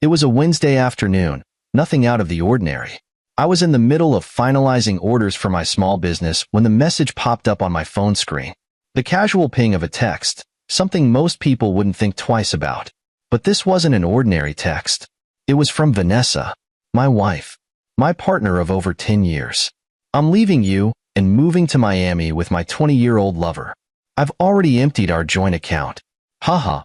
It was a Wednesday afternoon, nothing out of the ordinary. I was in the middle of finalizing orders for my small business when the message popped up on my phone screen. The casual ping of a text, something most people wouldn't think twice about. But this wasn't an ordinary text. It was from Vanessa, my wife, my partner of over 10 years. I'm leaving you and moving to Miami with my 20-year-old lover. I've already emptied our joint account. Haha.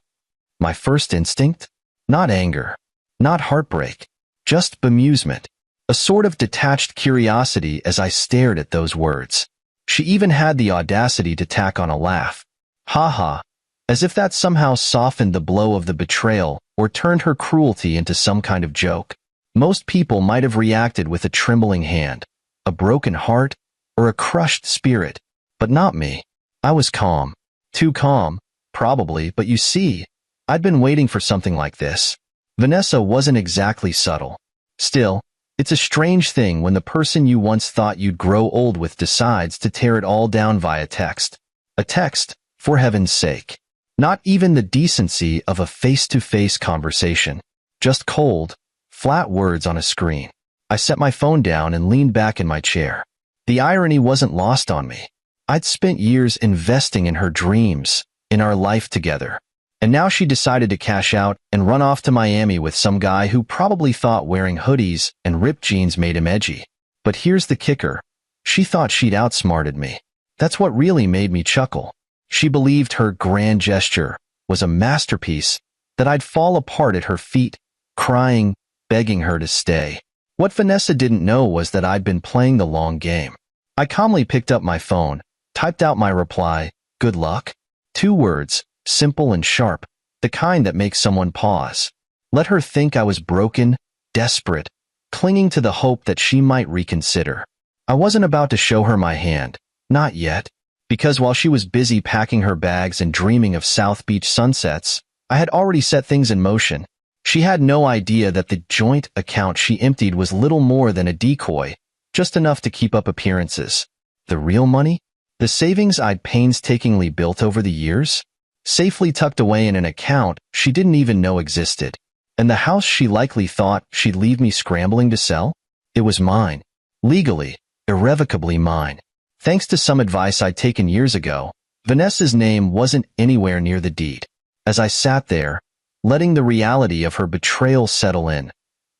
My first instinct? Not anger. Not heartbreak. Just bemusement. A sort of detached curiosity as I stared at those words. She even had the audacity to tack on a laugh. Haha. As if that somehow softened the blow of the betrayal or turned her cruelty into some kind of joke. Most people might have reacted with a trembling hand, a broken heart, or a crushed spirit, but not me. I was calm. Too calm, probably, but you see, I'd been waiting for something like this. Vanessa wasn't exactly subtle. Still, it's a strange thing when the person you once thought you'd grow old with decides to tear it all down via text. A text, for heaven's sake. Not even the decency of a face-to-face conversation. Just cold, flat words on a screen. I set my phone down and leaned back in my chair. The irony wasn't lost on me. I'd spent years investing in her dreams, in our life together. And now she decided to cash out and run off to Miami with some guy who probably thought wearing hoodies and ripped jeans made him edgy. But here's the kicker. She thought she'd outsmarted me. That's what really made me chuckle. She believed her grand gesture was a masterpiece, that I'd fall apart at her feet, crying, begging her to stay. What Vanessa didn't know was that I'd been playing the long game. I calmly picked up my phone, typed out my reply, "Good luck." 2 words, simple and sharp, the kind that makes someone pause. Let her think I was broken, desperate, clinging to the hope that she might reconsider. I wasn't about to show her my hand, not yet, because while she was busy packing her bags and dreaming of South Beach sunsets, I had already set things in motion. She had no idea that the joint account she emptied was little more than a decoy, just enough to keep up appearances. The real money? The savings I'd painstakingly built over the years? Safely tucked away in an account she didn't even know existed. And the house she likely thought she'd leave me scrambling to sell? It was mine. Legally, irrevocably mine. Thanks to some advice I'd taken years ago, Vanessa's name wasn't anywhere near the deed. As I sat there, letting the reality of her betrayal settle in,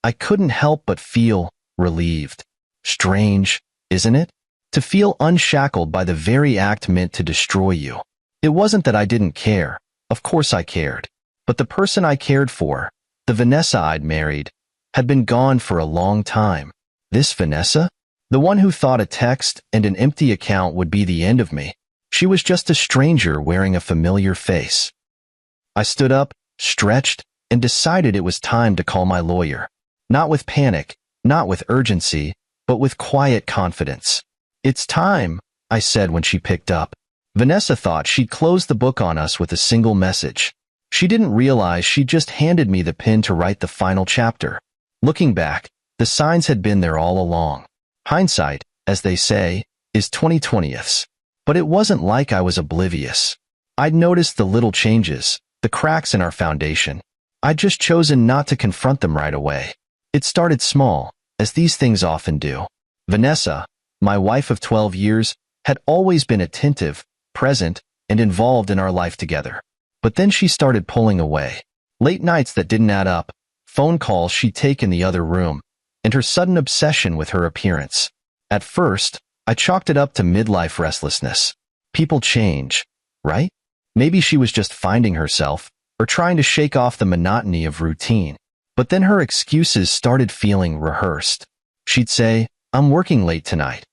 I couldn't help but feel relieved. Strange, isn't it? To feel unshackled by the very act meant to destroy you. It wasn't that I didn't care. Of course I cared. But the person I cared for, the Vanessa I'd married, had been gone for a long time. This Vanessa? The one who thought a text and an empty account would be the end of me. She was just a stranger wearing a familiar face. I stood up, stretched, and decided it was time to call my lawyer. Not with panic, not with urgency, but with quiet confidence. "It's time," I said when she picked up. Vanessa thought she'd closed the book on us with a single message. She didn't realize she'd just handed me the pen to write the final chapter. Looking back, the signs had been there all along. Hindsight, as they say, is 20/20ths. But it wasn't like I was oblivious. I'd noticed the little changes, the cracks in our foundation. I'd just chosen not to confront them right away. It started small, as these things often do. Vanessa, my wife of 12 years, had always been attentive, present, and involved in our life together. But then she started pulling away. Late nights that didn't add up, phone calls she'd take in the other room, and her sudden obsession with her appearance. At first, I chalked it up to midlife restlessness. People change, right? Maybe she was just finding herself, or trying to shake off the monotony of routine. But then her excuses started feeling rehearsed. She'd say, "I'm working late tonight."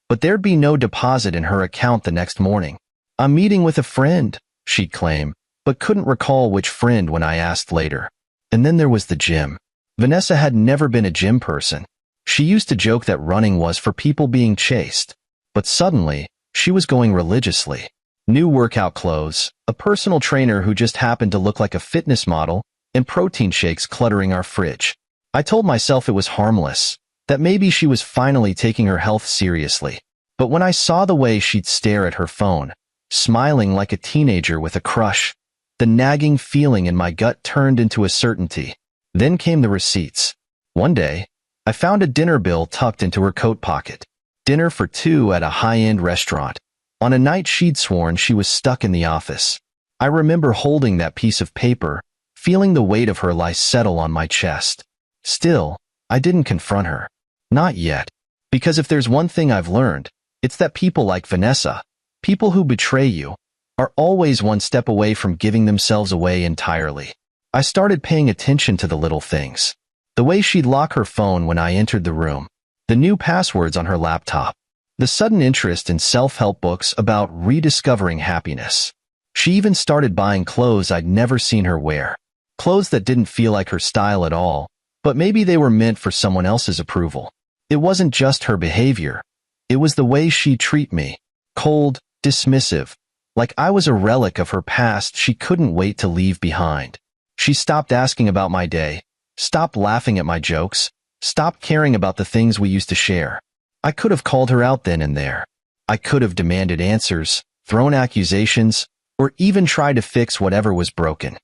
But there'd be no deposit in her account the next morning. "I'm meeting with a friend," she'd claim, but couldn't recall which friend when I asked later. And then there was the gym. Vanessa had never been a gym person. She used to joke that running was for people being chaste. But suddenly, she was going religiously. New workout clothes, a personal trainer who just happened to look like a fitness model, and protein shakes cluttering our fridge. I told myself it was harmless, that maybe she was finally taking her health seriously. But when I saw the way she'd stare at her phone, smiling like a teenager with a crush, the nagging feeling in my gut turned into a certainty. Then came the receipts. One day, I found a dinner bill tucked into her coat pocket. Dinner for two at a high-end restaurant, on a night she'd sworn she was stuck in the office. I remember holding that piece of paper, feeling the weight of her lie settle on my chest. Still, I didn't confront her. Not yet. Because if there's one thing I've learned, it's that people like Vanessa, people who betray you, are always one step away from giving themselves away entirely. I started paying attention to the little things. The way she'd lock her phone when I entered the room, the new passwords on her laptop, the sudden interest in self-help books about rediscovering happiness. She even started buying clothes I'd never seen her wear. Clothes that didn't feel like her style at all, but maybe they were meant for someone else's approval. It wasn't just her behavior. It was the way she'd treat me. Cold, dismissive, like I was a relic of her past she couldn't wait to leave behind. She stopped asking about my day, stopped laughing at my jokes, stopped caring about the things we used to share. I could have called her out then and there. I could have demanded answers, thrown accusations, or even tried to fix whatever was broken.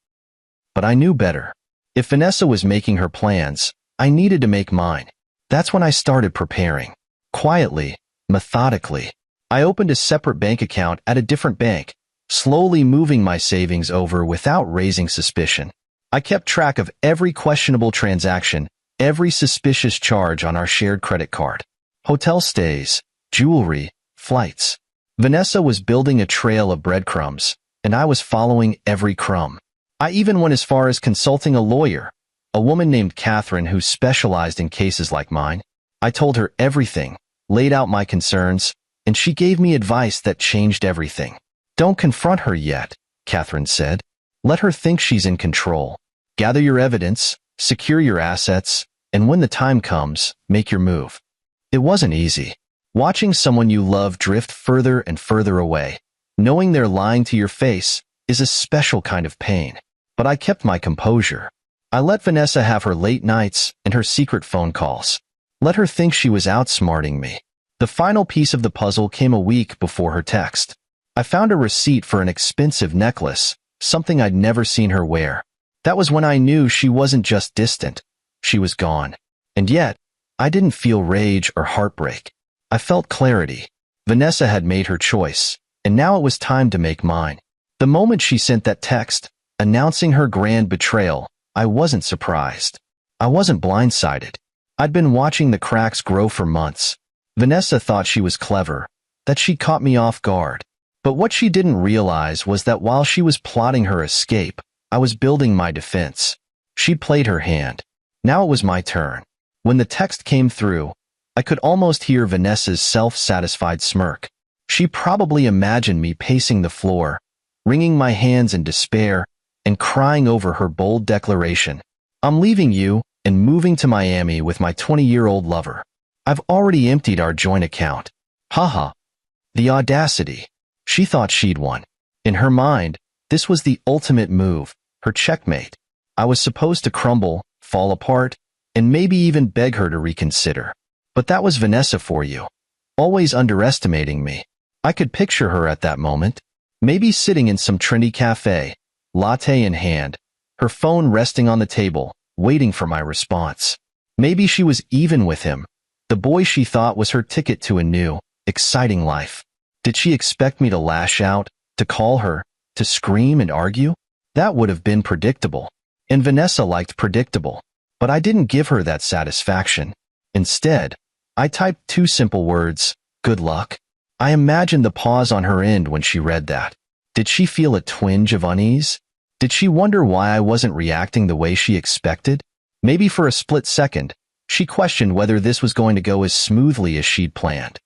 But I knew better. If Vanessa was making her plans, I needed to make mine. That's when I started preparing. Quietly, methodically. I opened a separate bank account at a different bank, slowly moving my savings over without raising suspicion. I kept track of every questionable transaction, every suspicious charge on our shared credit card. Hotel stays, jewelry, flights. Vanessa was building a trail of breadcrumbs, and I was following every crumb. I even went as far as consulting a lawyer, a woman named Catherine who specialized in cases like mine. I told her everything, laid out my concerns, and she gave me advice that changed everything. Don't confront her yet, Catherine said. Let her think she's in control. Gather your evidence, secure your assets, and when the time comes, make your move. It wasn't easy. Watching someone you love drift further and further away, knowing they're lying to your face, is a special kind of pain. But I kept my composure. I let Vanessa have her late nights and her secret phone calls. Let her think she was outsmarting me. The final piece of the puzzle came a week before her text. I found a receipt for an expensive necklace, something I'd never seen her wear. That was when I knew she wasn't just distant. She was gone. And yet, I didn't feel rage or heartbreak. I felt clarity. Vanessa had made her choice, and now it was time to make mine. The moment she sent that text, announcing her grand betrayal, I wasn't surprised. I wasn't blindsided. I'd been watching the cracks grow for months. Vanessa thought she was clever, that she caught me off guard. But what she didn't realize was that while she was plotting her escape, I was building my defense. She played her hand. Now it was my turn. When the text came through, I could almost hear Vanessa's self-satisfied smirk. She probably imagined me pacing the floor, wringing my hands in despair, and crying over her bold declaration. I'm leaving you and moving to Miami with my 20-year-old lover. I've already emptied our joint account. Haha. The audacity. She thought she'd won. In her mind, this was the ultimate move, her checkmate. I was supposed to crumble, fall apart, and maybe even beg her to reconsider. But that was Vanessa for you. Always underestimating me. I could picture her at that moment, maybe sitting in some trendy cafe, latte in hand, her phone resting on the table, waiting for my response. Maybe she was even with him, the boy she thought was her ticket to a new, exciting life. Did she expect me to lash out, to call her, to scream and argue? That would have been predictable. And Vanessa liked predictable. But I didn't give her that satisfaction. Instead, I typed two simple words, good luck. I imagined the pause on her end when she read that. Did she feel a twinge of unease? Did she wonder why I wasn't reacting the way she expected? Maybe for a split second, she questioned whether this was going to go as smoothly as she'd planned.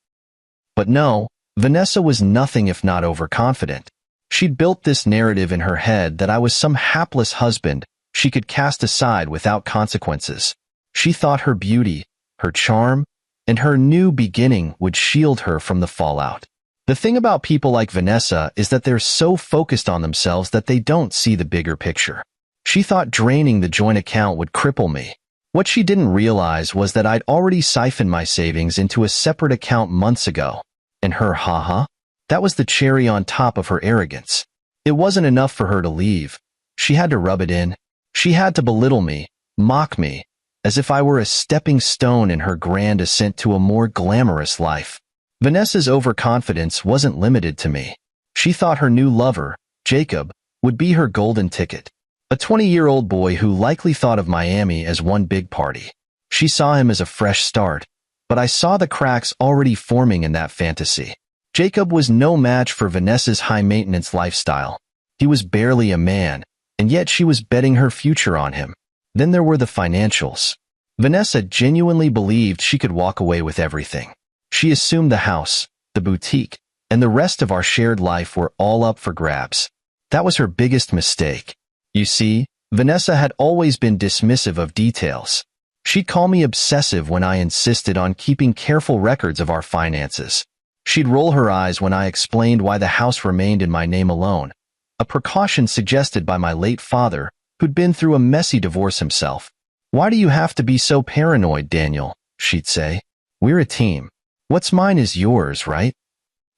But no, Vanessa was nothing if not overconfident. She'd built this narrative in her head that I was some hapless husband she could cast aside without consequences. She thought her beauty, her charm, and her new beginning would shield her from the fallout. The thing about people like Vanessa is that they're so focused on themselves that they don't see the bigger picture. She thought draining the joint account would cripple me. What she didn't realize was that I'd already siphoned my savings into a separate account months ago. And her haha, that was the cherry on top of her arrogance. It wasn't enough for her to leave. She had to rub it in. She had to belittle me, mock me, as if I were a stepping stone in her grand ascent to a more glamorous life. Vanessa's overconfidence wasn't limited to me. She thought her new lover, Jacob, would be her golden ticket. A 20-year-old boy who likely thought of Miami as one big party. She saw him as a fresh start, but I saw the cracks already forming in that fantasy. Jacob was no match for Vanessa's high-maintenance lifestyle. He was barely a man, and yet she was betting her future on him. Then there were the financials. Vanessa genuinely believed she could walk away with everything. She assumed the house, the boutique, and the rest of our shared life were all up for grabs. That was her biggest mistake. You see, Vanessa had always been dismissive of details. She'd call me obsessive when I insisted on keeping careful records of our finances. She'd roll her eyes when I explained why the house remained in my name alone, a precaution suggested by my late father, who'd been through a messy divorce himself. "Why do you have to be so paranoid, Daniel?" she'd say. "We're a team. What's mine is yours, right?"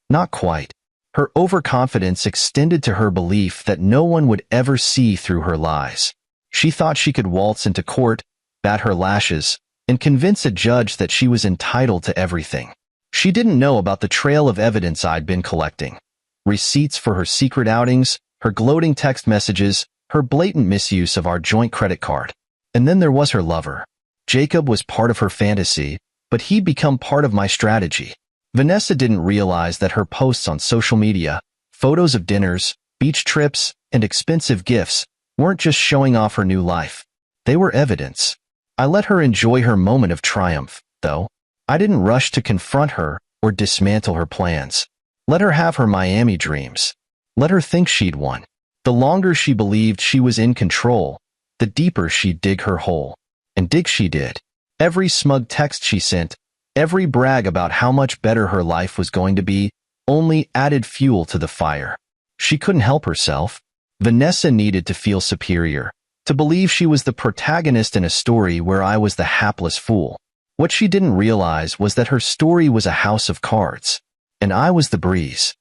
Not quite. Her overconfidence extended to her belief that no one would ever see through her lies. She thought she could waltz into court, bat her lashes, and convince a judge that she was entitled to everything. She didn't know about the trail of evidence I'd been collecting. Receipts for her secret outings, her gloating text messages, her blatant misuse of our joint credit card. And then there was her lover. Jacob was part of her fantasy, but he'd become part of my strategy. Vanessa didn't realize that her posts on social media, photos of dinners, beach trips, and expensive gifts, weren't just showing off her new life. They were evidence. I let her enjoy her moment of triumph, though. I didn't rush to confront her or dismantle her plans. Let her have her Miami dreams. Let her think she'd won. The longer she believed she was in control, the deeper she'd dig her hole. And dig she did. Every smug text she sent, every brag about how much better her life was going to be, only added fuel to the fire. She couldn't help herself. Vanessa needed to feel superior, to believe she was the protagonist in a story where I was the hapless fool. What she didn't realize was that her story was a house of cards, and I was the breeze.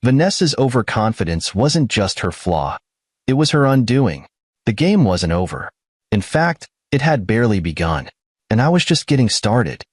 Vanessa's overconfidence wasn't just her flaw. It was her undoing. The game wasn't over. In fact, it had barely begun, and I was just getting started.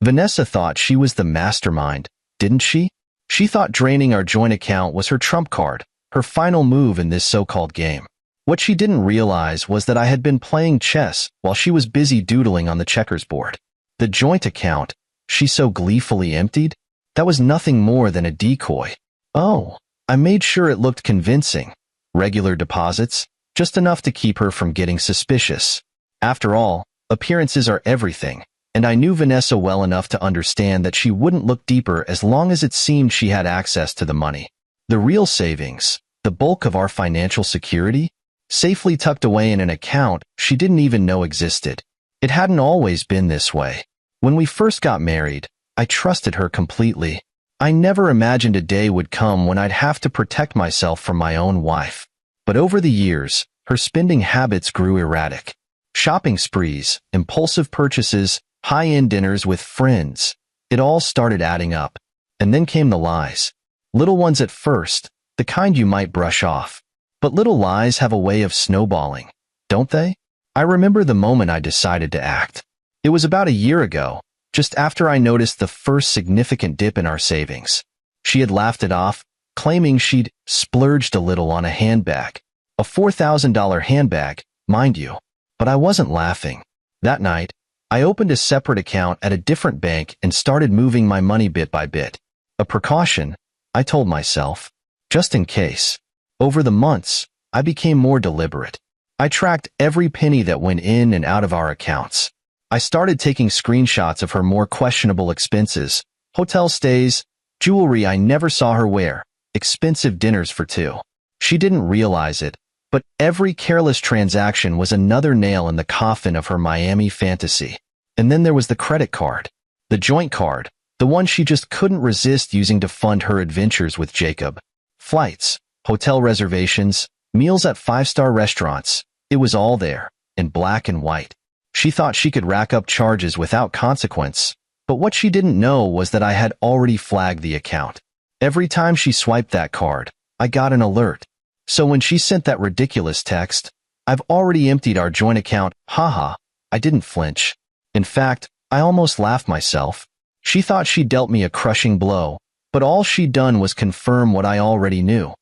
Vanessa thought she was the mastermind, didn't she? She thought draining our joint account was her trump card, her final move in this so-called game. What she didn't realize was that I had been playing chess while she was busy doodling on the checkers board. The joint account, she so gleefully emptied, that was nothing more than a decoy. Oh, I made sure it looked convincing. Regular deposits, just enough to keep her from getting suspicious. After all, appearances are everything, and I knew Vanessa well enough to understand that she wouldn't look deeper as long as it seemed she had access to the money. The real savings, the bulk of our financial security, safely tucked away in an account she didn't even know existed. It hadn't always been this way. When we first got married, I trusted her completely. I never imagined a day would come when I'd have to protect myself from my own wife. But over the years, her spending habits grew erratic. Shopping sprees, impulsive purchases, high-end dinners with friends. It all started adding up. And then came the lies. Little ones at first, the kind you might brush off. But little lies have a way of snowballing, don't they? I remember the moment I decided to act. It was about a year ago, just after I noticed the first significant dip in our savings. She had laughed it off, claiming she'd splurged a little on a handbag. A $4,000 handbag, mind you. But I wasn't laughing. That night, I opened a separate account at a different bank and started moving my money bit by bit. A precaution, I told myself, just in case. Over the months, I became more deliberate. I tracked every penny that went in and out of our accounts. I started taking screenshots of her more questionable expenses, hotel stays, jewelry I never saw her wear, expensive dinners for two. She didn't realize it, but every careless transaction was another nail in the coffin of her Miami fantasy. And then there was the credit card. The joint card, the one she just couldn't resist using to fund her adventures with Jacob. Flights, hotel reservations, meals at five-star restaurants. It was all there, in black and white. She thought she could rack up charges without consequence, but what she didn't know was that I had already flagged the account. Every time she swiped that card, I got an alert. So when she sent that ridiculous text, I've already emptied our joint account, haha. I didn't flinch. In fact, I almost laughed myself. She thought she dealt me a crushing blow, but all she'd done was confirm what I already knew.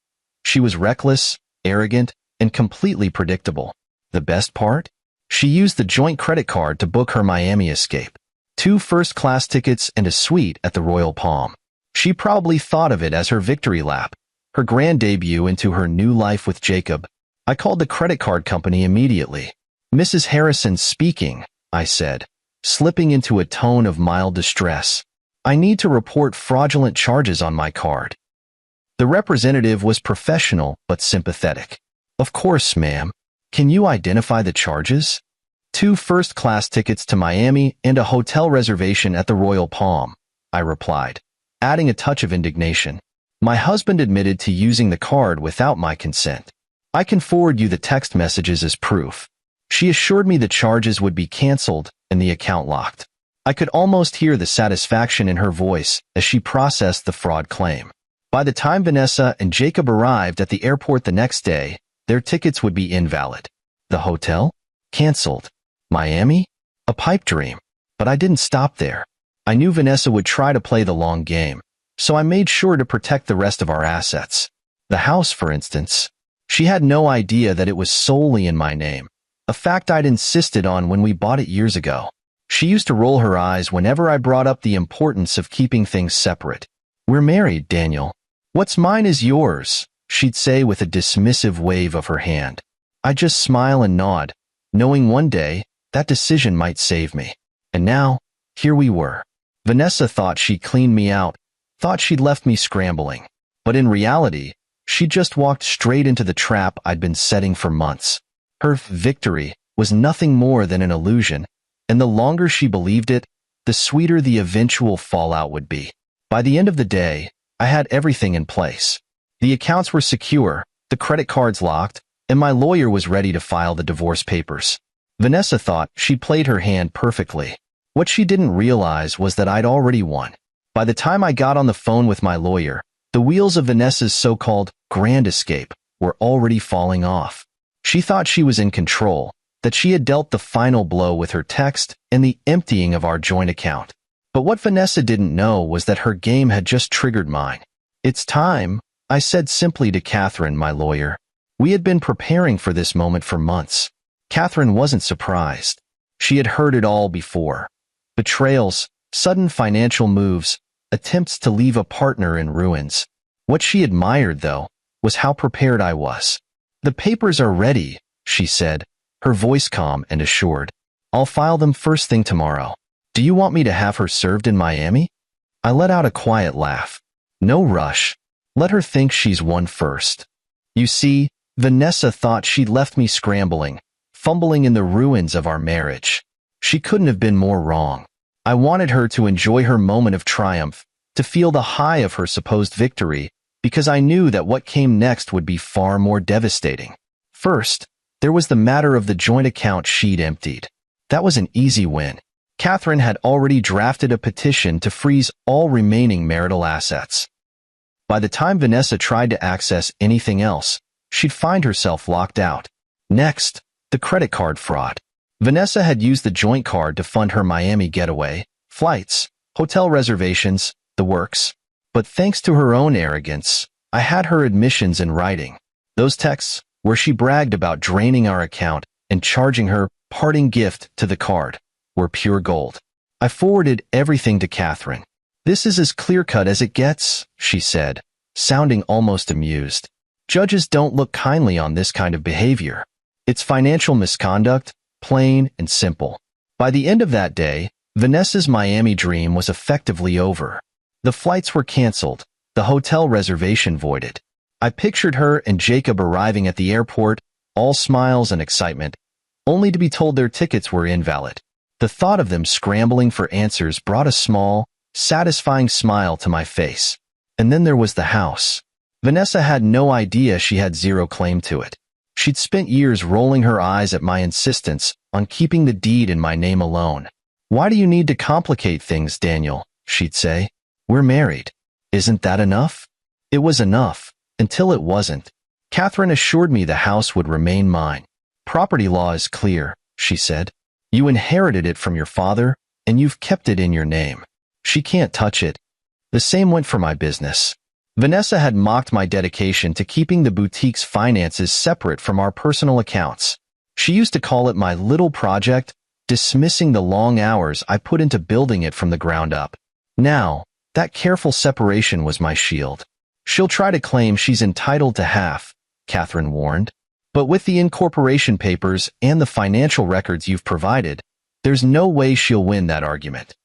She was reckless, arrogant, and completely predictable. The best part? She used the joint credit card to book her Miami escape. 2 first-class tickets and a suite at the Royal Palm. She probably thought of it as her victory lap, her grand debut into her new life with Jacob. I called the credit card company immediately. "Mrs. Harrison speaking," I said, slipping into a tone of mild distress. "I need to report fraudulent charges on my card." The representative was professional but sympathetic. "Of course, ma'am. Can you identify the charges?" 2 first-class tickets to Miami and a hotel reservation at the Royal Palm," I replied, adding a touch of indignation. "My husband admitted to using the card without my consent. I can forward you the text messages as proof." She assured me the charges would be canceled and the account locked. I could almost hear the satisfaction in her voice as she processed the fraud claim. By the time Vanessa and Jacob arrived at the airport the next day, their tickets would be invalid. The hotel? Canceled. Miami? A pipe dream. But I didn't stop there. I knew Vanessa would try to play the long game, so I made sure to protect the rest of our assets. The house, for instance. She had no idea that it was solely in my name, a fact I'd insisted on when we bought it years ago. She used to roll her eyes whenever I brought up the importance of keeping things separate. "We're married, Daniel. What's mine is yours," she'd say with a dismissive wave of her hand. I just smile and nod, knowing one day that decision might save me. And now, here we were. Vanessa thought she'd cleaned me out, thought she'd left me scrambling. But in reality, she just walked straight into the trap I'd been setting for months. Her victory was nothing more than an illusion, and the longer she believed it, the sweeter the eventual fallout would be. By the end of the day, I had everything in place. The accounts were secure, the credit cards locked, and my lawyer was ready to file the divorce papers. Vanessa thought she'd played her hand perfectly. What she didn't realize was that I'd already won. By the time I got on the phone with my lawyer, the wheels of Vanessa's so-called grand escape were already falling off. She thought she was in control, that she had dealt the final blow with her text and the emptying of our joint account. But what Vanessa didn't know was that her game had just triggered mine. "It's time," I said simply to Catherine, my lawyer. We had been preparing for this moment for months. Catherine wasn't surprised. She had heard it all before. Betrayals, sudden financial moves, attempts to leave a partner in ruins. What she admired, though, was how prepared I was. "The papers are ready," she said, her voice calm and assured. "I'll file them first thing tomorrow. Do you want me to have her served in Miami?" I let out a quiet laugh. "No rush. Let her think she's won first." You see, Vanessa thought she'd left me scrambling, fumbling in the ruins of our marriage. She couldn't have been more wrong. I wanted her to enjoy her moment of triumph, to feel the high of her supposed victory, because I knew that what came next would be far more devastating. First, there was the matter of the joint account she'd emptied. That was an easy win. Catherine had already drafted a petition to freeze all remaining marital assets. By the time Vanessa tried to access anything else, she'd find herself locked out. Next, the credit card fraud. Vanessa had used the joint card to fund her Miami getaway, flights, hotel reservations, the works. But thanks to her own arrogance, I had her admissions in writing. Those texts, where she bragged about draining our account and charging her parting gift to the card, were pure gold. I forwarded everything to Catherine. "This is as clear-cut as it gets," she said, sounding almost amused. "Judges don't look kindly on this kind of behavior. It's financial misconduct, plain and simple." By the end of that day, Vanessa's Miami dream was effectively over. The flights were canceled, the hotel reservation voided. I pictured her and Jacob arriving at the airport, all smiles and excitement, only to be told their tickets were invalid. The thought of them scrambling for answers brought a small, satisfying smile to my face. And then there was the house. Vanessa had no idea she had zero claim to it. She'd spent years rolling her eyes at my insistence on keeping the deed in my name alone. "Why do you need to complicate things, Daniel?" she'd say. "We're married. Isn't that enough?" It was enough, until it wasn't. Catherine assured me the house would remain mine. Property law is clear, she said. You inherited it from your father, and you've kept it in your name. She can't touch it. The same went for my business. Vanessa had mocked my dedication to keeping the boutique's finances separate from our personal accounts. She used to call it my little project, dismissing the long hours I put into building it from the ground up. Now, that careful separation was my shield. She'll try to claim she's entitled to half, Catherine warned. But with the incorporation papers and the financial records you've provided, there's no way she'll win that argument.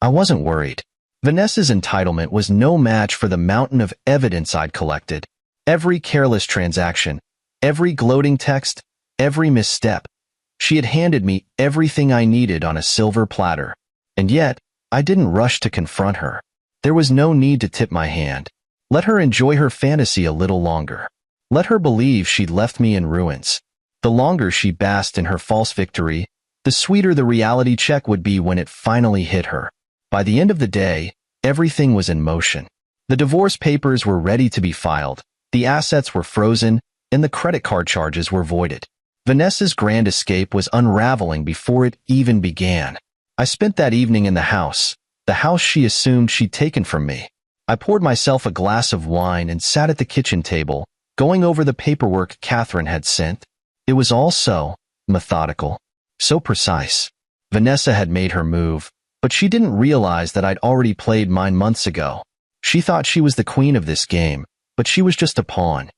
I wasn't worried. Vanessa's entitlement was no match for the mountain of evidence I'd collected. Every careless transaction, every gloating text, every misstep. She had handed me everything I needed on a silver platter. And yet, I didn't rush to confront her. There was no need to tip my hand. Let her enjoy her fantasy a little longer. Let her believe she'd left me in ruins. The longer she basked in her false victory, the sweeter the reality check would be when it finally hit her. By the end of the day, everything was in motion. The divorce papers were ready to be filed, the assets were frozen, and the credit card charges were voided. Vanessa's grand escape was unraveling before it even began. I spent that evening in the house she assumed she'd taken from me. I poured myself a glass of wine and sat at the kitchen table, going over the paperwork Catherine had sent. It was all so methodical, so precise. Vanessa had made her move, but she didn't realize that I'd already played mine months ago. She thought she was the queen of this game, but she was just a pawn.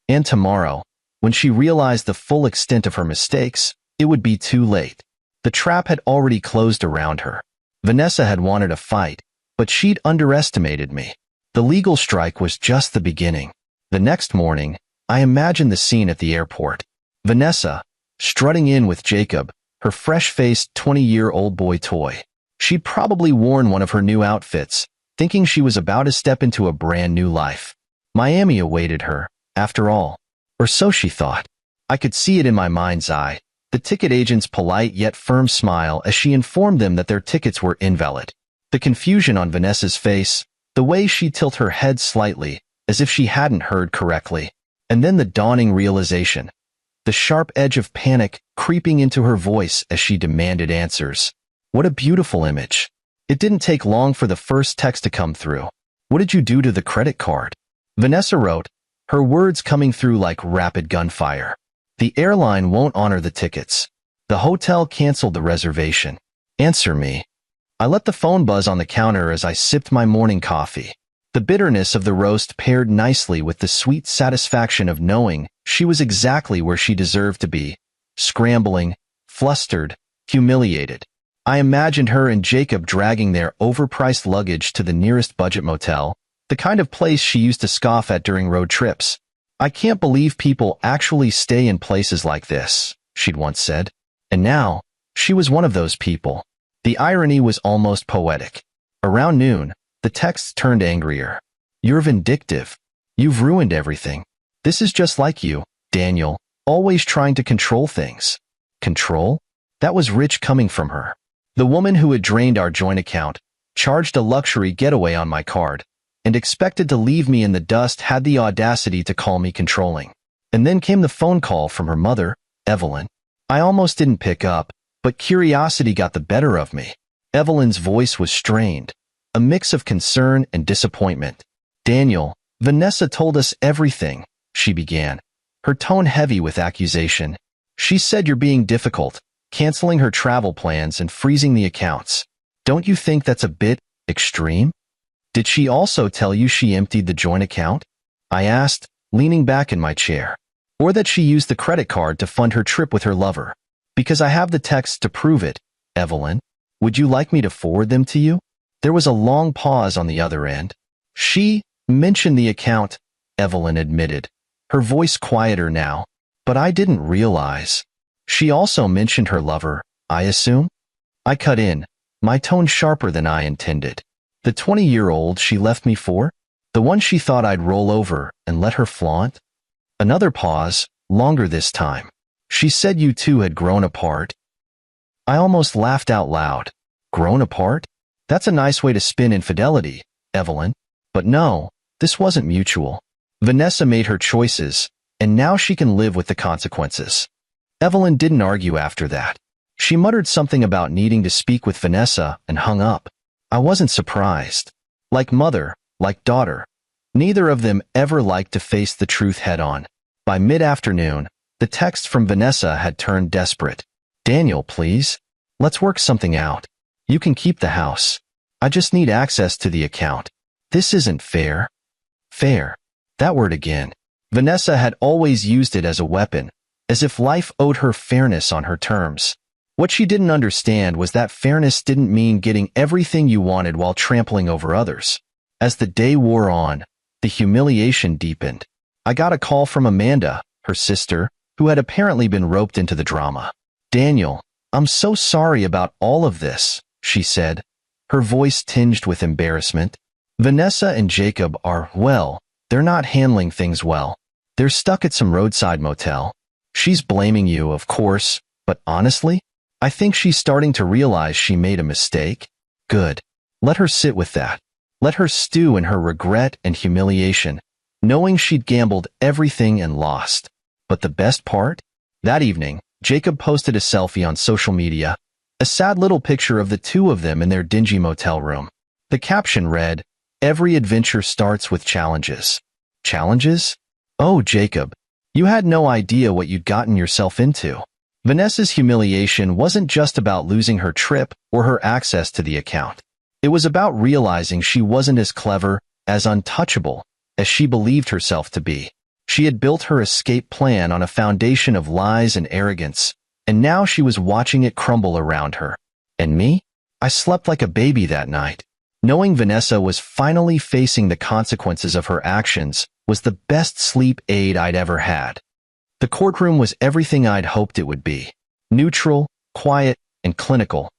And tomorrow, when she realized the full extent of her mistakes, it would be too late. The trap had already closed around her. Vanessa had wanted a fight, but she'd underestimated me. The legal strike was just the beginning. The next morning, I imagined the scene at the airport. Vanessa, strutting in with Jacob, her fresh-faced 20-year-old boy toy. She'd probably worn one of her new outfits, thinking she was about to step into a brand new life. Miami awaited her, after all. Or so she thought. I could see it in my mind's eye, the ticket agent's polite yet firm smile as she informed them that their tickets were invalid. The confusion on Vanessa's face, the way she'd tilt her head slightly, as if she hadn't heard correctly. And then the dawning realization. The sharp edge of panic creeping into her voice as she demanded answers. What a beautiful image. It didn't take long for the first text to come through. What did you do to the credit card? Vanessa wrote, her words coming through like rapid gunfire. The airline won't honor the tickets. The hotel canceled the reservation. Answer me. I let the phone buzz on the counter as I sipped my morning coffee. The bitterness of the roast paired nicely with the sweet satisfaction of knowing she was exactly where she deserved to be, scrambling, flustered, humiliated. I imagined her and Jacob dragging their overpriced luggage to the nearest budget motel, the kind of place she used to scoff at during road trips. I can't believe people actually stay in places like this, she'd once said. And now, she was one of those people. The irony was almost poetic. Around noon, the texts turned angrier. You're vindictive. You've ruined everything. This is just like you, Daniel, always trying to control things. Control? That was rich coming from her. The woman who had drained our joint account, charged a luxury getaway on my card, and expected to leave me in the dust had the audacity to call me controlling. And then came the phone call from her mother, Evelyn. I almost didn't pick up, but curiosity got the better of me. Evelyn's voice was strained, a mix of concern and disappointment. Daniel, Vanessa told us everything, she began, her tone heavy with accusation. She said you're being difficult, canceling her travel plans and freezing the accounts. Don't you think that's a bit extreme? Did she also tell you she emptied the joint account? I asked, leaning back in my chair. Or that she used the credit card to fund her trip with her lover? Because I have the texts to prove it, Evelyn. Would you like me to forward them to you? There was a long pause on the other end. She mentioned the account, Evelyn admitted, her voice quieter now. But I didn't realize. She also mentioned her lover, I assume? I cut in, my tone sharper than I intended. The 20-year-old she left me for? The one she thought I'd roll over and let her flaunt? Another pause, longer this time. She said you two had grown apart. I almost laughed out loud. Grown apart? That's a nice way to spin infidelity, Evelyn. But no, this wasn't mutual. Vanessa made her choices, and now she can live with the consequences. Evelyn didn't argue after that. She muttered something about needing to speak with Vanessa and hung up. I wasn't surprised. Like mother, like daughter, neither of them ever liked to face the truth head-on. By mid-afternoon, the text from Vanessa had turned desperate. Daniel, please. Let's work something out. You can keep the house. I just need access to the account. This isn't fair. Fair. That word again. Vanessa had always used it as a weapon, as if life owed her fairness on her terms. What she didn't understand was that fairness didn't mean getting everything you wanted while trampling over others. As the day wore on, the humiliation deepened. I got a call from Amanda, her sister, who had apparently been roped into the drama. Daniel, I'm so sorry about all of this, she said, her voice tinged with embarrassment. Vanessa and Jacob are, well, they're not handling things well. They're stuck at some roadside motel. She's blaming you, of course, but honestly, I think she's starting to realize she made a mistake. Good. Let her sit with that. Let her stew in her regret and humiliation, knowing she'd gambled everything and lost. But the best part? That evening, Jacob posted a selfie on social media, a sad little picture of the two of them in their dingy motel room. The caption read, "Every adventure starts with challenges." Challenges? Oh, Jacob, you had no idea what you'd gotten yourself into. Vanessa's humiliation wasn't just about losing her trip or her access to the account. It was about realizing she wasn't as clever, as untouchable, as she believed herself to be. She had built her escape plan on a foundation of lies and arrogance, and now she was watching it crumble around her. And me? I slept like a baby that night. Knowing Vanessa was finally facing the consequences of her actions was the best sleep aid I'd ever had. The courtroom was everything I'd hoped it would be. Neutral, quiet, and clinical.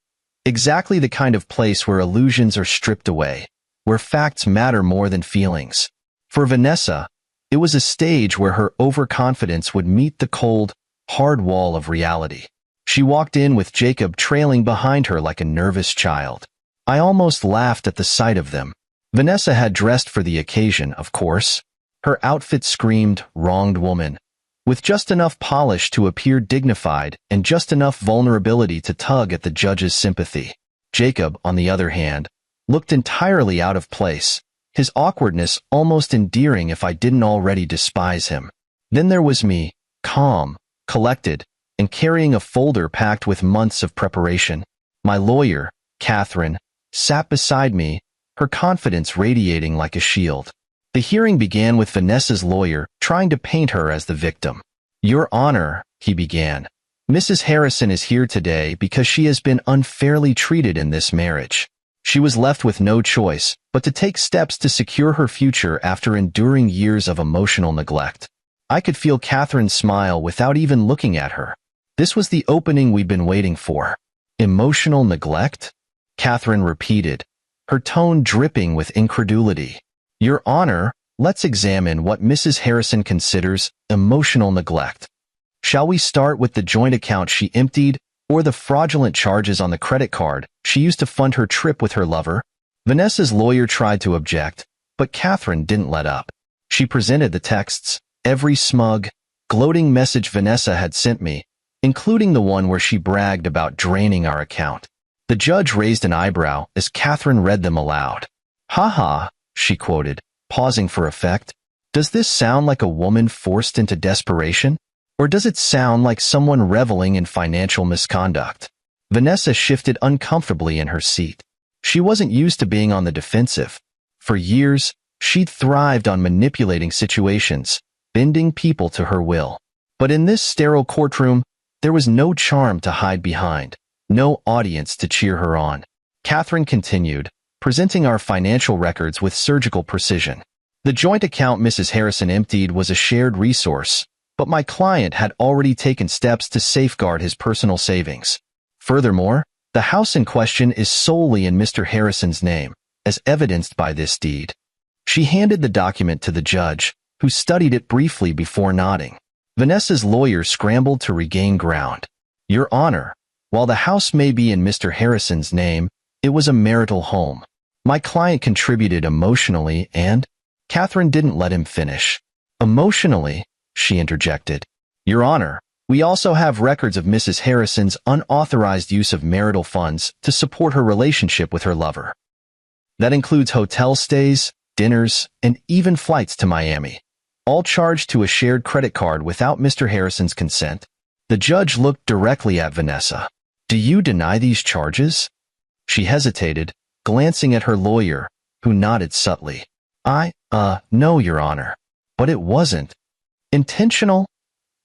Exactly the kind of place where illusions are stripped away, where facts matter more than feelings. For Vanessa, it was a stage where her overconfidence would meet the cold, hard wall of reality. She walked in with Jacob trailing behind her like a nervous child. I almost laughed at the sight of them. Vanessa had dressed for the occasion, of course. Her outfit screamed, wronged woman, with just enough polish to appear dignified and just enough vulnerability to tug at the judge's sympathy. Jacob, on the other hand, looked entirely out of place, his awkwardness almost endearing if I didn't already despise him. Then there was me, calm, collected, and carrying a folder packed with months of preparation. My lawyer, Catherine, sat beside me, her confidence radiating like a shield. The hearing began with Vanessa's lawyer trying to paint her as the victim. "Your Honor," he began, "Mrs. Harrison is here today because she has been unfairly treated in this marriage. She was left with no choice but to take steps to secure her future after enduring years of emotional neglect." I could feel Catherine smile without even looking at her. This was the opening we'd been waiting for. Emotional neglect? Catherine repeated, her tone dripping with incredulity. "Your Honor, let's examine what Mrs. Harrison considers emotional neglect. Shall we start with the joint account she emptied, or the fraudulent charges on the credit card she used to fund her trip with her lover?" Vanessa's lawyer tried to object, but Catherine didn't let up. She presented the texts, every smug, gloating message Vanessa had sent me, including the one where she bragged about draining our account. The judge raised an eyebrow as Catherine read them aloud. "Ha ha," she quoted, pausing for effect. "Does this sound like a woman forced into desperation? Or does it sound like someone reveling in financial misconduct?" Vanessa shifted uncomfortably in her seat. She wasn't used to being on the defensive. For years, she'd thrived on manipulating situations, bending people to her will. But in this sterile courtroom, there was no charm to hide behind, no audience to cheer her on. Catherine continued, presenting our financial records with surgical precision. The joint account Mrs. Harrison emptied was a shared resource, but my client had already taken steps to safeguard his personal savings. Furthermore, the house in question is solely in Mr. Harrison's name, as evidenced by this deed. She handed the document to the judge, who studied it briefly before nodding. Vanessa's lawyer scrambled to regain ground. "Your Honor, while the house may be in Mr. Harrison's name, it was a marital home. My client contributed emotionally and—" Catherine didn't let him finish. "Emotionally," she interjected. "Your Honor, We also have records of Mrs. Harrison's unauthorized use of marital funds to support her relationship with her lover. That includes hotel stays, dinners, and even flights to Miami, all charged to a shared credit card without Mr. Harrison's consent. The judge looked directly at Vanessa. "Do you deny these charges?" She hesitated, glancing at her lawyer, who nodded subtly. No, Your Honor. But it wasn't intentional,"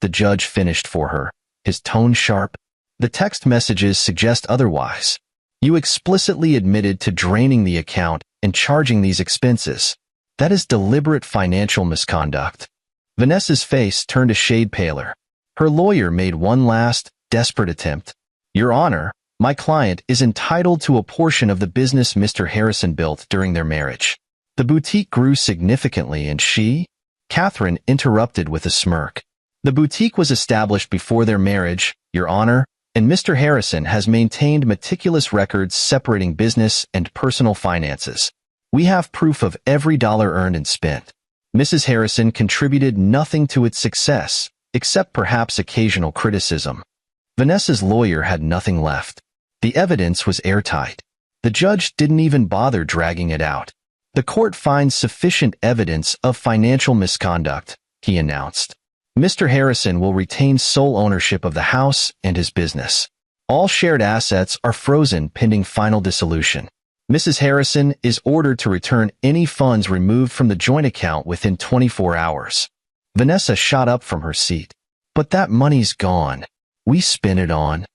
the judge finished for her, his tone sharp. "The text messages suggest otherwise. You explicitly admitted to draining the account and charging these expenses. That is deliberate financial misconduct." Vanessa's face turned a shade paler. Her lawyer made one last, desperate attempt. "Your Honor, my client is entitled to a portion of the business Mr. Harrison built during their marriage." The boutique grew significantly and Catherine interrupted with a smirk. "The boutique was established before their marriage, Your Honor, and Mr. Harrison has maintained meticulous records separating business and personal finances. We have proof of every dollar earned and spent. Mrs. Harrison contributed nothing to its success, except perhaps occasional criticism." Vanessa's lawyer had nothing left. The evidence was airtight. The judge didn't even bother dragging it out. "The court finds sufficient evidence of financial misconduct," he announced. "Mr. Harrison will retain sole ownership of the house and his business. All shared assets are frozen pending final dissolution. Mrs. Harrison is ordered to return any funds removed from the joint account within 24 hours. Vanessa shot up from her seat. "But that money's gone. We spent it on."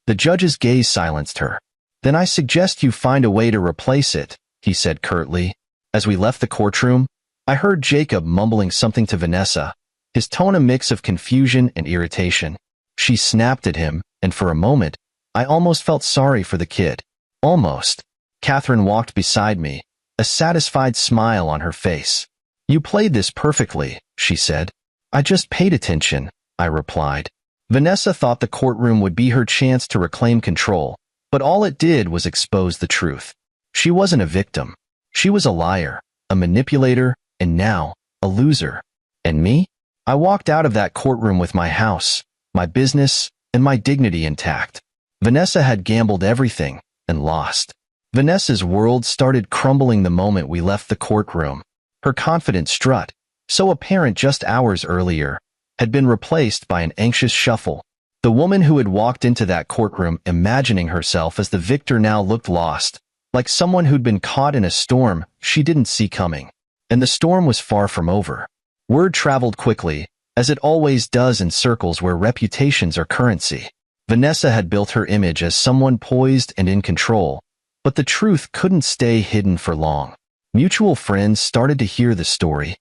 The judge's gaze silenced her. "Then I suggest you find a way to replace it," he said curtly. As we left the courtroom, I heard Jacob mumbling something to Vanessa, his tone a mix of confusion and irritation. She snapped at him, and for a moment, I almost felt sorry for the kid. Almost. Catherine walked beside me, a satisfied smile on her face. "You played this perfectly," she said. "I just paid attention," I replied. Vanessa thought the courtroom would be her chance to reclaim control, but all it did was expose the truth. She wasn't a victim. She was a liar, a manipulator, and now, a loser. And me? I walked out of that courtroom with my house, my business, and my dignity intact. Vanessa had gambled everything, and lost. Vanessa's world started crumbling the moment we left the courtroom. Her confident strut, so apparent just hours earlier, had been replaced by an anxious shuffle. The woman who had walked into that courtroom imagining herself as the victor now looked lost, like someone who'd been caught in a storm she didn't see coming. And the storm was far from over. Word traveled quickly, as it always does in circles where reputations are currency. Vanessa had built her image as someone poised and in control, but the truth couldn't stay hidden for long. Mutual friends started to hear the story.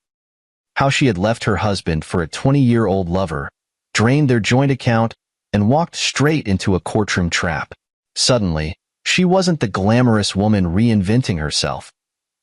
How she had left her husband for a 20-year-old lover, drained their joint account, and walked straight into a courtroom trap. Suddenly, she wasn't the glamorous woman reinventing herself.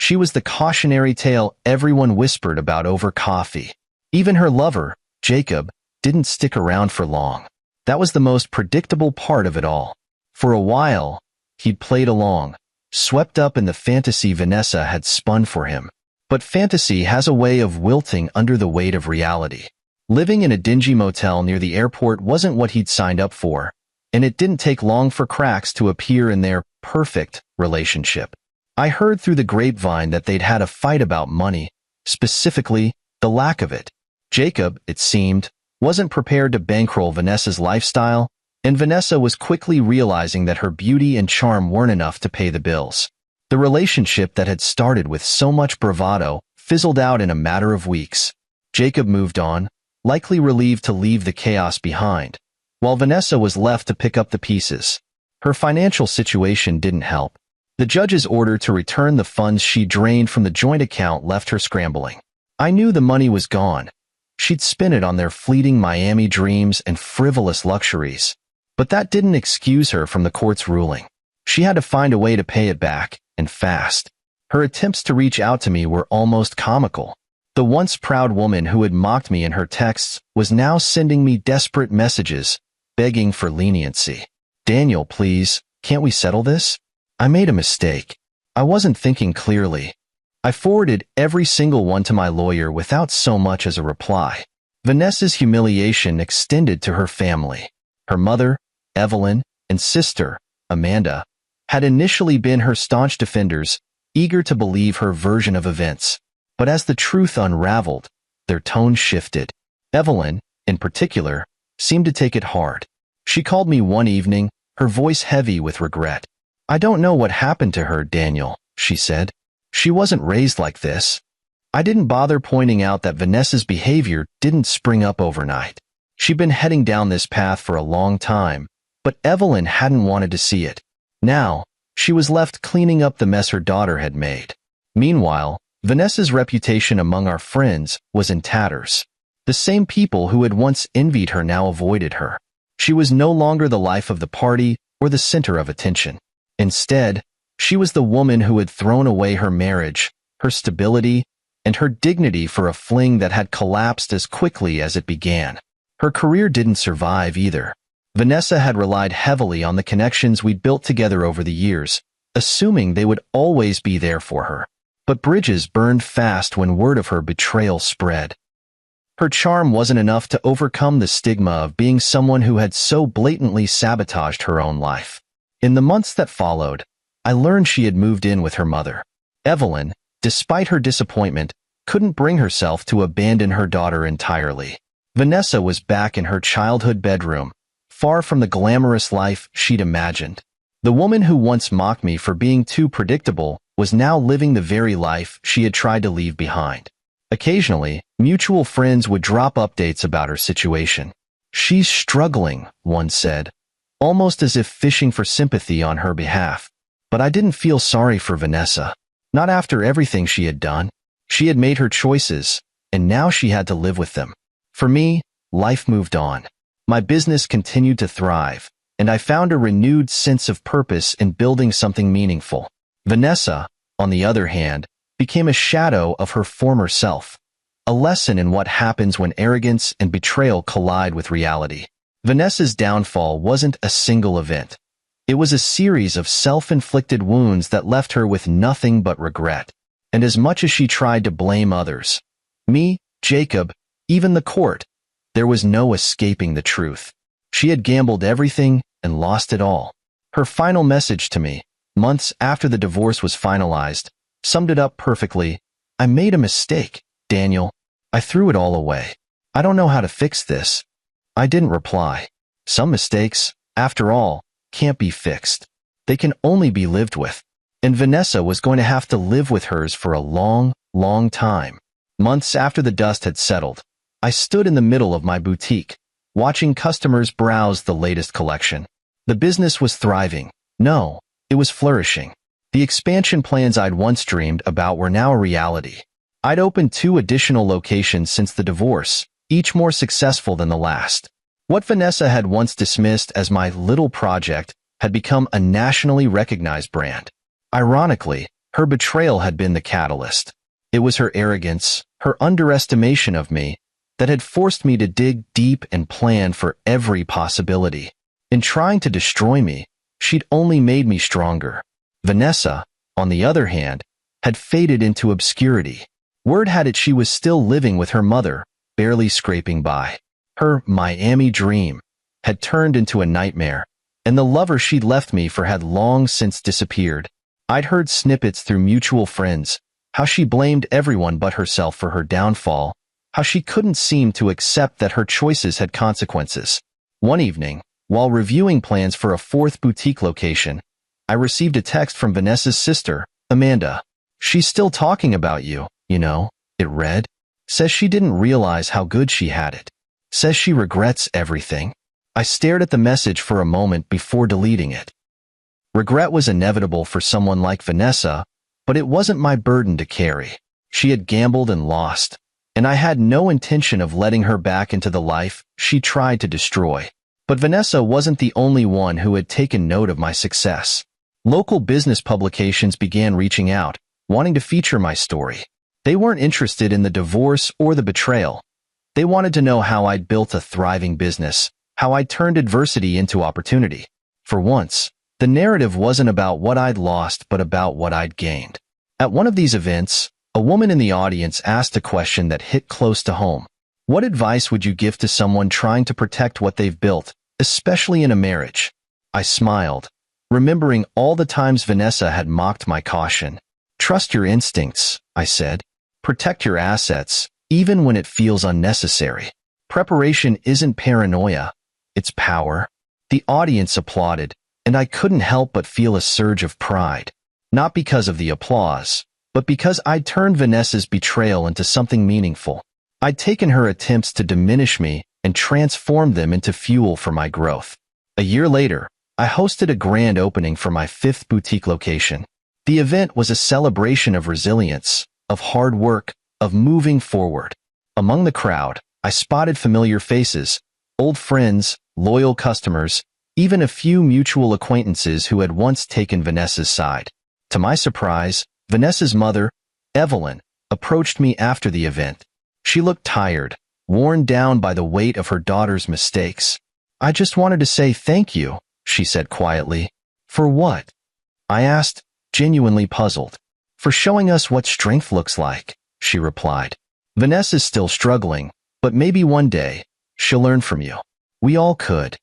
She was the cautionary tale everyone whispered about over coffee. Even her lover, Jacob, didn't stick around for long. That was the most predictable part of it all. For a while, he'd played along, swept up in the fantasy Vanessa had spun for him. But fantasy has a way of wilting under the weight of reality. Living in a dingy motel near the airport wasn't what he'd signed up for, and it didn't take long for cracks to appear in their perfect relationship. I heard through the grapevine that they'd had a fight about money, specifically, the lack of it. Jacob, it seemed, wasn't prepared to bankroll Vanessa's lifestyle, and Vanessa was quickly realizing that her beauty and charm weren't enough to pay the bills. The relationship that had started with so much bravado fizzled out in a matter of weeks. Jacob moved on, likely relieved to leave the chaos behind, while Vanessa was left to pick up the pieces. Her financial situation didn't help. The judge's order to return the funds she drained from the joint account left her scrambling. I knew the money was gone. She'd spent it on their fleeting Miami dreams and frivolous luxuries. But that didn't excuse her from the court's ruling. She had to find a way to pay it back, and fast. Her attempts to reach out to me were almost comical. The once proud woman who had mocked me in her texts was now sending me desperate messages, begging for leniency. "Daniel, please, can't we settle this? I made a mistake. I wasn't thinking clearly." I forwarded every single one to my lawyer without so much as a reply. Vanessa's humiliation extended to her family. Her mother, Evelyn, and sister, Amanda, had initially been her staunch defenders, eager to believe her version of events. But as the truth unraveled, their tone shifted. Evelyn, in particular, seemed to take it hard. She called me one evening, her voice heavy with regret. "I don't know what happened to her, Daniel," she said. "She wasn't raised like this." I didn't bother pointing out that Vanessa's behavior didn't spring up overnight. She'd been heading down this path for a long time, but Evelyn hadn't wanted to see it. Now, she was left cleaning up the mess her daughter had made. Meanwhile, Vanessa's reputation among our friends was in tatters. The same people who had once envied her now avoided her. She was no longer the life of the party or the center of attention. Instead, she was the woman who had thrown away her marriage, her stability, and her dignity for a fling that had collapsed as quickly as it began. Her career didn't survive either. Vanessa had relied heavily on the connections we'd built together over the years, assuming they would always be there for her. But bridges burned fast when word of her betrayal spread. Her charm wasn't enough to overcome the stigma of being someone who had so blatantly sabotaged her own life. In the months that followed, I learned she had moved in with her mother. Evelyn, despite her disappointment, couldn't bring herself to abandon her daughter entirely. Vanessa was back in her childhood bedroom, far from the glamorous life she'd imagined. The woman who once mocked me for being too predictable was now living the very life she had tried to leave behind. Occasionally, mutual friends would drop updates about her situation. "She's struggling," one said, almost as if fishing for sympathy on her behalf. But I didn't feel sorry for Vanessa. Not after everything she had done. She had made her choices, and now she had to live with them. For me, life moved on. My business continued to thrive, and I found a renewed sense of purpose in building something meaningful. Vanessa, on the other hand, became a shadow of her former self, a lesson in what happens when arrogance and betrayal collide with reality. Vanessa's downfall wasn't a single event. It was a series of self-inflicted wounds that left her with nothing but regret. And as much as she tried to blame others, me, Jacob, even the court, there was no escaping the truth. She had gambled everything and lost it all. Her final message to me, months after the divorce was finalized, summed it up perfectly. "I made a mistake, Daniel. I threw it all away. I don't know how to fix this." I didn't reply. Some mistakes, after all, can't be fixed. They can only be lived with. And Vanessa was going to have to live with hers for a long, long time. Months after the dust had settled, I stood in the middle of my boutique, watching customers browse the latest collection. The business was thriving. No, it was flourishing. The expansion plans I'd once dreamed about were now a reality. I'd opened 2 additional locations since the divorce, each more successful than the last. What Vanessa had once dismissed as my little project had become a nationally recognized brand. Ironically, her betrayal had been the catalyst. It was her arrogance, her underestimation of me, that had forced me to dig deep and plan for every possibility. In trying to destroy me, she'd only made me stronger. Vanessa, on the other hand, had faded into obscurity. Word had it she was still living with her mother, barely scraping by. Her Miami dream had turned into a nightmare, and the lover she'd left me for had long since disappeared. I'd heard snippets through mutual friends, how she blamed everyone but herself for her downfall, how she couldn't seem to accept that her choices had consequences. One evening, while reviewing plans for a 4th boutique location, I received a text from Vanessa's sister, Amanda. "She's still talking about you, you know," it read. "Says she didn't realize how good she had it. Says she regrets everything." I stared at the message for a moment before deleting it. Regret was inevitable for someone like Vanessa, but it wasn't my burden to carry. She had gambled and lost, and I had no intention of letting her back into the life she tried to destroy. But Vanessa wasn't the only one who had taken note of my success. Local business publications began reaching out, wanting to feature my story. They weren't interested in the divorce or the betrayal. They wanted to know how I'd built a thriving business, how I'd turned adversity into opportunity. For once, the narrative wasn't about what I'd lost but about what I'd gained. At one of these events, a woman in the audience asked a question that hit close to home. What advice would you give to someone trying to protect what they've built, especially in a marriage? I smiled, remembering all the times Vanessa had mocked my caution. Trust your instincts, I said. Protect your assets, even when it feels unnecessary. Preparation isn't paranoia, it's power. The audience applauded, and I couldn't help but feel a surge of pride. Not because of the applause, but because I'd turned Vanessa's betrayal into something meaningful. I'd taken her attempts to diminish me and transformed them into fuel for my growth. A year later, I hosted a grand opening for my 5th boutique location. The event was a celebration of resilience, of hard work, of moving forward. Among the crowd, I spotted familiar faces, old friends, loyal customers, even a few mutual acquaintances who had once taken Vanessa's side. To my surprise, Vanessa's mother, Evelyn, approached me after the event. She looked tired, worn down by the weight of her daughter's mistakes. "I just wanted to say thank you," she said quietly. "For what?" I asked, genuinely puzzled. "For showing us what strength looks like," she replied. "Vanessa's still struggling, but maybe one day, she'll learn from you. We all could."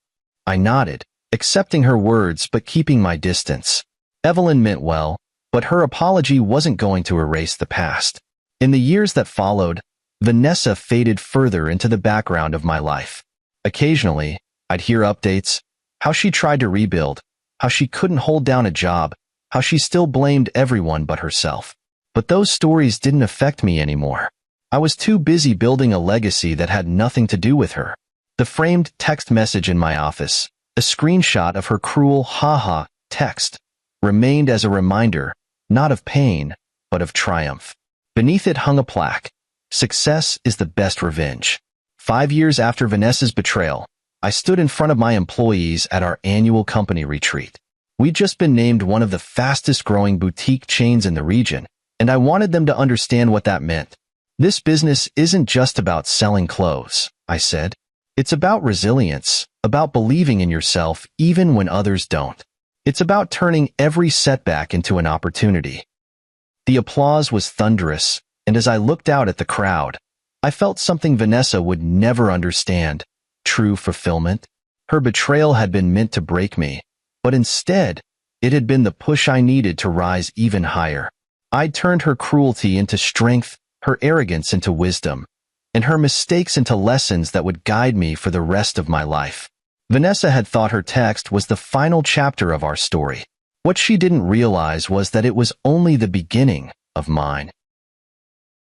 I nodded, accepting her words but keeping my distance. Evelyn meant well, but her apology wasn't going to erase the past. In the years that followed, Vanessa faded further into the background of my life. Occasionally, I'd hear updates, how she tried to rebuild, how she couldn't hold down a job, how she still blamed everyone but herself. But those stories didn't affect me anymore. I was too busy building a legacy that had nothing to do with her. The framed text message in my office, a screenshot of her cruel "haha" text, remained as a reminder, not of pain, but of triumph. Beneath it hung a plaque: "Success is the best revenge." 5 years after Vanessa's betrayal, I stood in front of my employees at our annual company retreat. We'd just been named one of the fastest-growing boutique chains in the region, and I wanted them to understand what that meant. "This business isn't just about selling clothes," I said. "It's about resilience, about believing in yourself even when others don't. It's about turning every setback into an opportunity." The applause was thunderous, and as I looked out at the crowd, I felt something Vanessa would never understand: true fulfillment. Her betrayal had been meant to break me, but instead, it had been the push I needed to rise even higher. I'd turned her cruelty into strength, her arrogance into wisdom, and her mistakes into lessons that would guide me for the rest of my life. Vanessa had thought her text was the final chapter of our story. What she didn't realize was that it was only the beginning of mine.